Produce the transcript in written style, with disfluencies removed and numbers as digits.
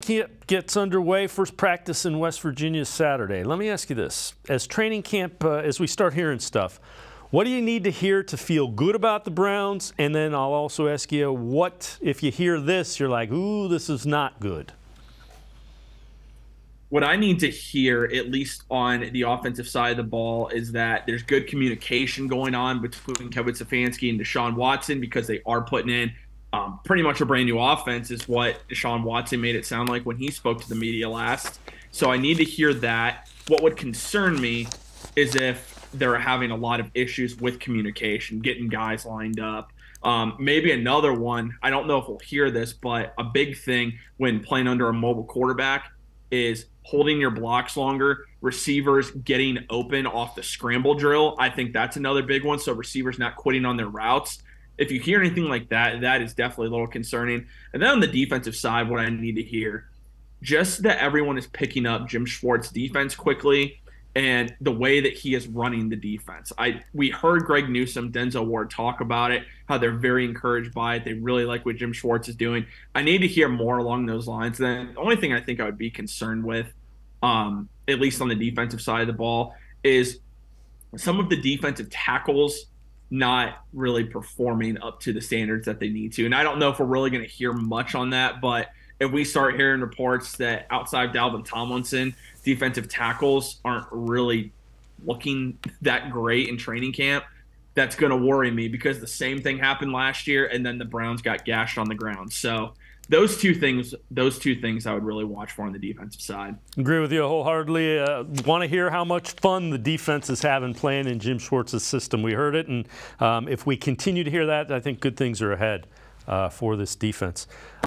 Camp gets underway. First practice in West Virginia Saturday. Let me ask you this. As training camp, as we start hearing stuff, what do you need to hear to feel good about the Browns? And then I'll also ask you, what, if you hear this, you're like, ooh, this is not good. What I need to hear, at least on the offensive side of the ball, is that there's good communication going on between Kevin Stefanski and Deshaun Watson, because they are putting in pretty much a brand new offense, is what Deshaun Watson made it sound like when he spoke to the media last. So I need to hear that. What would concern me is if they're having a lot of issues with communication, getting guys lined up. Maybe another one, I don't know if we'll hear this, but a big thing when playing under a mobile quarterback is holding your blocks longer, receivers getting open off the scramble drill. I think that's another big one, so receivers not quitting on their routes. If you hear anything like that, that is definitely a little concerning. And then on the defensive side, what I need to hear, just that everyone is picking up Jim Schwartz's defense quickly and the way that he is running the defense. We heard Greg Newsome, Denzel Ward talk about it, how they're very encouraged by it. They really like what Jim Schwartz is doing. I need to hear more along those lines. Then the only thing I think I would be concerned with, at least on the defensive side of the ball, is some of the defensive tackles not really performing up to the standards that they need to. And I don't know if we're really going to hear much on that, but if we start hearing reports that outside Dalvin Tomlinson, defensive tackles aren't really looking that great in training camp, that's going to worry me, because the same thing happened last year and then the Browns got gashed on the ground. So those two things I would really watch for on the defensive side. Agree with you wholeheartedly. Want to hear how much fun the defense is having playing in Jim Schwartz's system. We heard it, and if we continue to hear that, I think good things are ahead for this defense.